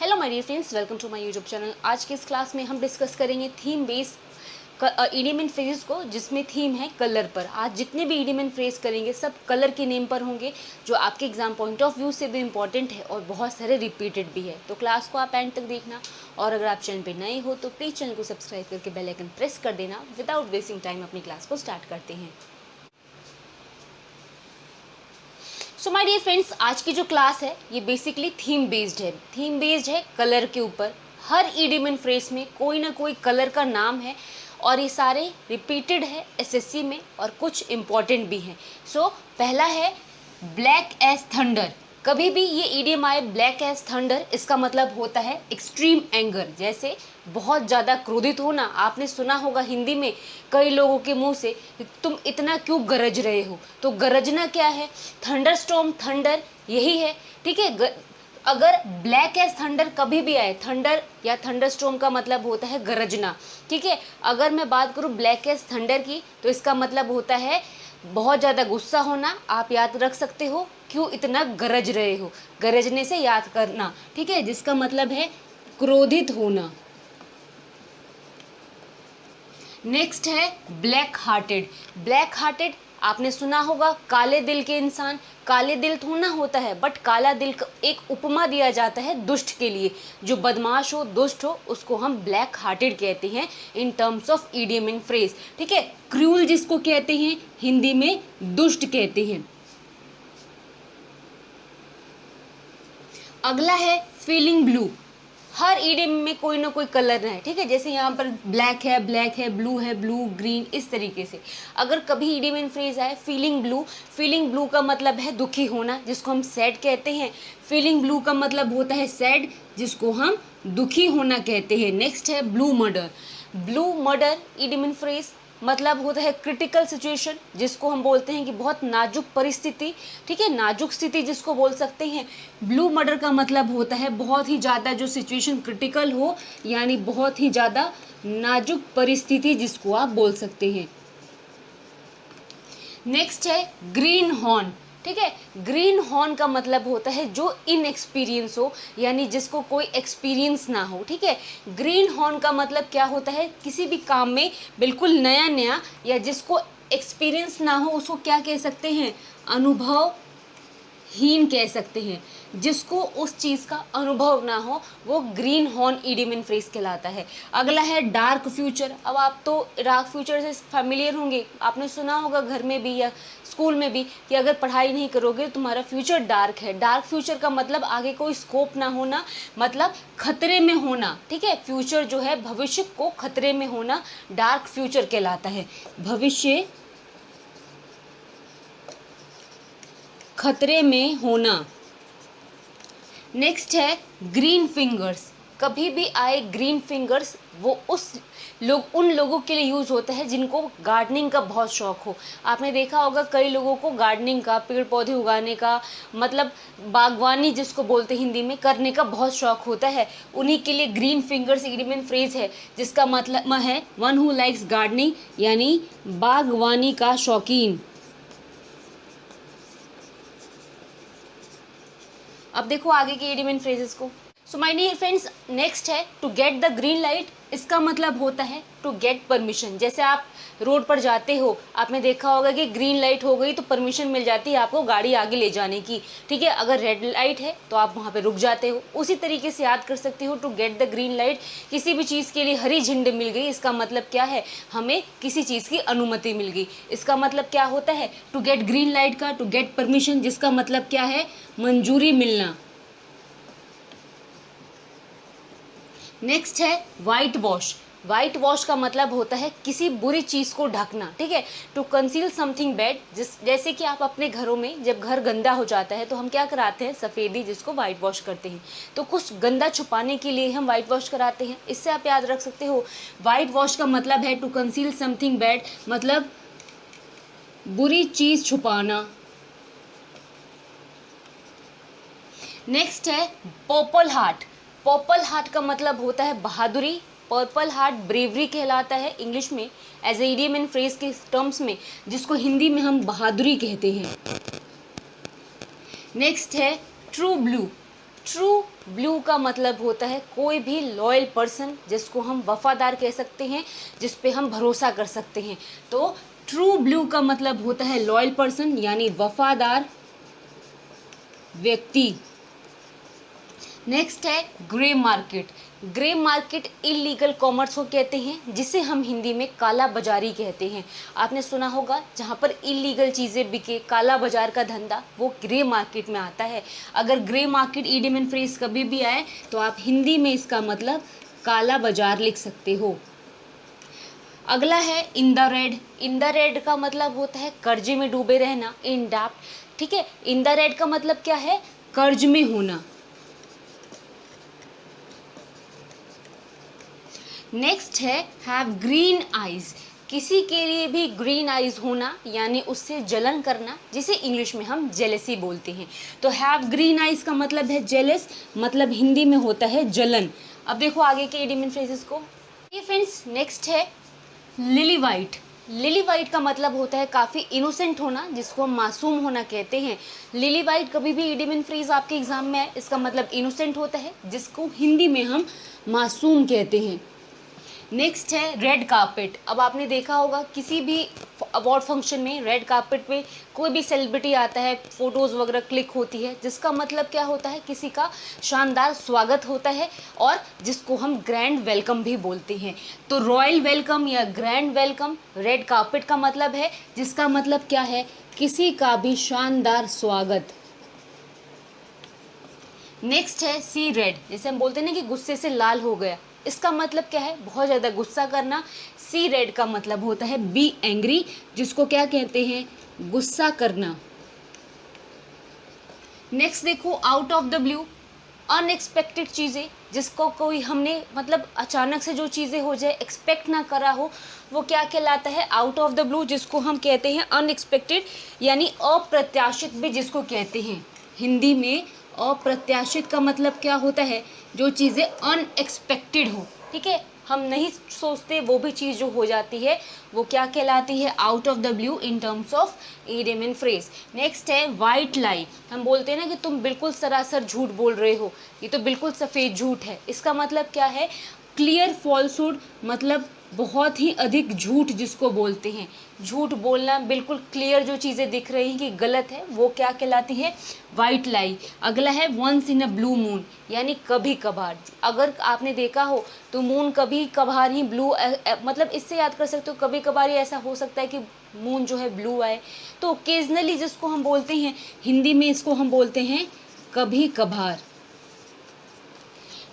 Hello my dear friends, welcome to my YouTube channel. आज के इस क्लास में हम डिस्कस करेंगे theme based idiom and phrases को, जिसमें थीम है कलर पर। आज जितने भी इडियम एंड फ्रेज करेंगे सब कलर के नेम पर होंगे, जो आपके एग्जाम पॉइंट ऑफ व्यू से भी इंपॉर्टेंट है और बहुत सारे रिपीटेड भी है। तो क्लास को आप एंड तक देखना, और अगर आप चैनल पर नए हो तो प्लीज़ चैनल को सब्सक्राइब करके बेल आइकन प्रेस कर देना। विदाउट वेस्टिंग टाइम अपनी क्लास को स्टार्ट करते हैं। सो माय डियर फ्रेंड्स, आज की जो क्लास है ये बेसिकली थीम बेस्ड है। थीम बेस्ड है कलर के ऊपर। हर इडियम एंड फ्रेज में कोई ना कोई कलर का नाम है और ये सारे रिपीटेड है एसएससी में, और कुछ इम्पॉर्टेंट भी हैं। सो पहला है ब्लैक एज थंडर। कभी भी ये इडियम आए ब्लैक एज थंडर, इसका मतलब होता है एक्सट्रीम एंगर, जैसे बहुत ज़्यादा क्रोधित होना। आपने सुना होगा हिंदी में कई लोगों के मुंह से, तुम इतना क्यों गरज रहे हो। तो गरजना क्या है? थंडर स्टॉर्म, थंडर यही है, ठीक है। अगर ब्लैक एज थंडर कभी भी आए, थंडर या थंडर स्टॉर्म का मतलब होता है गरजना, ठीक है। अगर मैं बात करूँ ब्लैक एज थंडर की, तो इसका मतलब होता है बहुत ज़्यादा गुस्सा होना। आप याद रख सकते हो क्यों इतना गरज रहे हो, गरजने से याद करना, ठीक है, जिसका मतलब है क्रोधित होना। नेक्स्ट है ब्लैक हार्टेड। ब्लैक हार्टेड आपने सुना होगा काले दिल के इंसान। काले दिल थोड़ा होता है, बट काला दिल का एक उपमा दिया जाता है दुष्ट के लिए। जो बदमाश हो, दुष्ट हो, उसको हम ब्लैक हार्टेड कहते हैं in terms of idiom and phrase, ठीक है। क्रूअल जिसको कहते हैं हिंदी में दुष्ट कहते हैं। अगला है फीलिंग ब्लू। हर इडियम में कोई ना कोई कलर है, ठीक है। जैसे यहाँ पर ब्लैक है, ब्लू, ग्रीन, इस तरीके से। अगर कभी इडियम एंड फ्रेज आए फीलिंग ब्लू का मतलब है दुखी होना, जिसको हम सैड कहते हैं। फीलिंग ब्लू का मतलब होता है सैड, जिसको हम दुखी होना कहते हैं। नेक्स्ट है blue murder idiom and phrase मतलब होता है क्रिटिकल सिचुएशन, जिसको हम बोलते हैं कि बहुत नाजुक परिस्थिति, ठीक है, नाजुक स्थिति जिसको बोल सकते हैं। ब्लू मर्डर का मतलब होता है बहुत ही ज़्यादा जो सिचुएशन क्रिटिकल हो, यानी बहुत ही ज़्यादा नाजुक परिस्थिति जिसको आप बोल सकते हैं। नेक्स्ट है ग्रीन हॉर्न, ठीक है। ग्रीन हॉर्न का मतलब होता है जो इनएक्सपीरियंस हो, यानी जिसको कोई एक्सपीरियंस ना हो, ठीक है। ग्रीन हॉर्न का मतलब क्या होता है? किसी भी काम में बिल्कुल नया या जिसको एक्सपीरियंस ना हो, उसको क्या कह सकते हैं? अनुभवहीन कह सकते हैं। जिसको उस चीज़ का अनुभव ना हो वो green horn idiom and phrase कहलाता है। अगला है डार्क फ्यूचर। अब आप तो डार्क फ्यूचर से फैमिलियर होंगे, आपने सुना होगा घर में भी या स्कूल में भी कि अगर पढ़ाई नहीं करोगे तो तुम्हारा फ्यूचर डार्क है। डार्क फ्यूचर का मतलब आगे कोई स्कोप ना होना, मतलब खतरे में होना, ठीक है। फ्यूचर जो है भविष्य को खतरे में होना डार्क फ्यूचर कहलाता है। भविष्य खतरे में होना। नेक्स्ट है ग्रीन फिंगर्स। कभी भी आए ग्रीन फिंगर्स, वो उन लोगों के लिए यूज़ होता है जिनको गार्डनिंग का बहुत शौक हो। आपने देखा होगा कई लोगों को गार्डनिंग का, पेड़ पौधे उगाने का, मतलब बागवानी जिसको बोलते हैं हिंदी में, करने का बहुत शौक होता है। उन्हीं के लिए green fingers idiom and phrase है, जिसका मतलब है वन हु लाइक्स गार्डनिंग, यानी बागवानी का शौकीन। अब देखो आगे के इडियम एंड फ्रेजेस को। So my dear friends, next है to get the green light. इसका मतलब होता है टू गेट परमिशन। जैसे आप रोड पर जाते हो, आपने देखा होगा कि ग्रीन लाइट हो गई तो परमिशन मिल जाती है आपको गाड़ी आगे ले जाने की, ठीक है। अगर रेड लाइट है तो आप वहाँ पे रुक जाते हो। उसी तरीके से याद कर सकते हो to get the green light. किसी भी चीज़ के लिए हरी झंडी मिल गई, इसका मतलब क्या है? हमें किसी चीज़ की अनुमति मिल गई। इसका मतलब क्या होता है? टू गेट ग्रीन लाइट का टू गेट परमिशन, जिसका मतलब क्या है? मंजूरी मिलना। नेक्स्ट है वाइट वॉश। वाइट वॉश का मतलब होता है किसी बुरी चीज़ को ढकना, ठीक है। टू कंसील समथिंग बैड, जैसे कि आप अपने घरों में जब घर गंदा हो जाता है तो हम क्या कराते हैं? सफ़ेदी, जिसको वाइट वॉश करते हैं। तो कुछ गंदा छुपाने के लिए हम वाइट वॉश कराते हैं। इससे आप याद रख सकते हो वाइट वॉश का मतलब है टू कंसील समथिंग बैड, मतलब बुरी चीज़ छुपाना। नेक्स्ट है पर्पल हार्ट। पर्पल हार्ट का मतलब होता है बहादुरी। पर्पल हार्ट ब्रेवरी कहलाता है इंग्लिश में, as a idiom and phrase के टर्म्स में, जिसको हिंदी में हम बहादुरी कहते हैं। नेक्स्ट है ट्रू ब्लू। ट्रू ब्लू का मतलब होता है कोई भी लॉयल पर्सन, जिसको हम वफादार कह सकते हैं, जिस पे हम भरोसा कर सकते हैं। तो ट्रू ब्लू का मतलब होता है लॉयल पर्सन यानी वफादार व्यक्ति। नेक्स्ट है grey market. Grey market illegal commerce को कहते हैं, जिसे हम हिंदी में काला बाजारी कहते हैं। आपने सुना होगा जहाँ पर इलीगल चीज़ें बिके, काला बाजार का धंधा, वो ग्रे मार्केट में आता है। अगर grey market idiom and phrase कभी भी आए तो आप हिंदी में इसका मतलब काला बाजार लिख सकते हो। अगला है in the red. In the red का मतलब होता है कर्जे में डूबे रहना, इन डेब्ट। ठीक है, इन द रेड का मतलब क्या है? कर्ज में होना। नेक्स्ट है हैव ग्रीन आइज। किसी के लिए भी ग्रीन आइज होना यानी उससे जलन करना, जिसे इंग्लिश में हम जेलेसी बोलते हैं। तो हैव ग्रीन आइज का मतलब है जेलस, मतलब हिंदी में होता है जलन। अब देखो आगे के इडियम एंड फ्रेजेस को। ये फ्रेंड्स नेक्स्ट है लिली वाइट। लिली वाइट का मतलब होता है काफ़ी इनोसेंट होना, जिसको हम मासूम होना कहते हैं। लिली वाइट कभी भी इडियम एंड फ्रेज आपके एग्जाम में आए, इसका मतलब इनोसेंट होता है, जिसको हिंदी में हम मासूम कहते हैं। नेक्स्ट है रेड कार्पेट। अब आपने देखा होगा किसी भी अवार्ड फंक्शन में रेड कार्पेट पे कोई भी सेलिब्रिटी आता है, फोटोज़ वगैरह क्लिक होती है, जिसका मतलब क्या होता है? किसी का शानदार स्वागत होता है, और जिसको हम ग्रैंड वेलकम भी बोलते हैं। तो रॉयल वेलकम या ग्रैंड वेलकम रेड कार्पेट का मतलब है, जिसका मतलब क्या है? किसी का भी शानदार स्वागत। नेक्स्ट है सी रेड। जैसे हम बोलते हैं ना कि गुस्से से लाल हो गया, इसका मतलब क्या है? बहुत ज़्यादा गुस्सा करना। सी रेड का मतलब होता है बी एंग्री, जिसको क्या कहते हैं? गुस्सा करना। नेक्स्ट देखो out of the blue. Unexpected चीज़ें, जिसको कोई हमने मतलब अचानक से जो चीज़ें हो जाए, एक्सपेक्ट ना करा हो, वो क्या कहलाता है? आउट ऑफ द ब्लू, जिसको हम कहते हैं अनएक्सपेक्टेड यानी अप्रत्याशित भी जिसको कहते हैं। हिंदी में अप्रत्याशित का मतलब क्या होता है? जो चीज़ें अनएक्सपेक्टेड हो। ठीक है, हम नहीं सोचते वो भी चीज़ जो हो जाती है, वो क्या कहलाती है? Out of the blue in terms of idiom and phrase. Next है वाइट लाई। हम बोलते हैं ना कि तुम बिल्कुल सरासर झूठ बोल रहे हो, ये तो बिल्कुल सफ़ेद झूठ है। इसका मतलब क्या है? क्लियर फॉल्सहुड, मतलब बहुत ही अधिक झूठ जिसको बोलते हैं। झूठ बोलना, बिल्कुल क्लियर जो चीज़ें दिख रही हैं कि गलत है, वो क्या कहलाती है? White lie. अगला है once in a blue moon, यानी कभी कभार। अगर आपने देखा हो तो मून कभी कभार ही ब्लू, मतलब इससे याद कर सकते हो, कभी कभार ही ऐसा हो सकता है कि मून जो है ब्लू आए। तो ओकेजनली जिसको हम बोलते हैं, हिंदी में इसको हम बोलते हैं कभी कभार।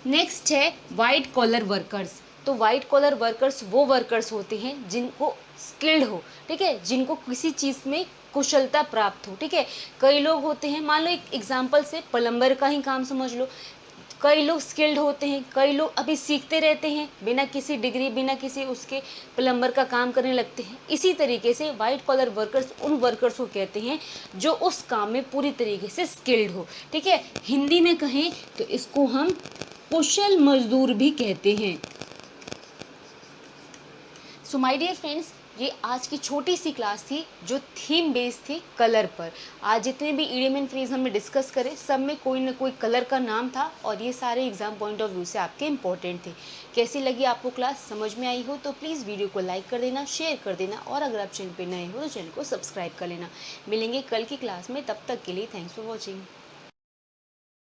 नेक्स्ट है वाइट कॉलर वर्कर्स। तो वाइट कॉलर वर्कर्स वो वर्कर्स होते हैं जिनको स्किल्ड हो, ठीक है, जिनको किसी चीज़ में कुशलता प्राप्त हो। ठीक है, कई लोग होते हैं, मान लो एक एग्जांपल से प्लम्बर का ही काम समझ लो, कई लोग स्किल्ड होते हैं, कई लोग अभी सीखते रहते हैं, बिना किसी डिग्री, बिना किसी उसके प्लम्बर का काम करने लगते हैं। इसी तरीके से वाइट कॉलर वर्कर्स उन वर्कर्स को कहते हैं जो उस काम में पूरी तरीके से स्किल्ड हो। ठीक है, हिंदी में कहें तो इसको हम कुशल मजदूर भी कहते हैं। सो माय डियर फ्रेंड्स, ये आज की छोटी सी क्लास थी जो थीम बेस्ड थी कलर पर। आज जितने भी इडियम एंड फ्रेज हमने डिस्कस करे, सब में कोई ना कोई कलर का नाम था, और ये सारे एग्जाम पॉइंट ऑफ व्यू से आपके इंपॉर्टेंट थे। कैसी लगी आपको क्लास? समझ में आई हो तो प्लीज़ वीडियो को लाइक कर देना, शेयर कर देना, और अगर आप चैनल पर नए हो तो चैनल को सब्सक्राइब कर लेना। मिलेंगे कल की क्लास में, तब तक के लिए थैंक्स फॉर वॉचिंग।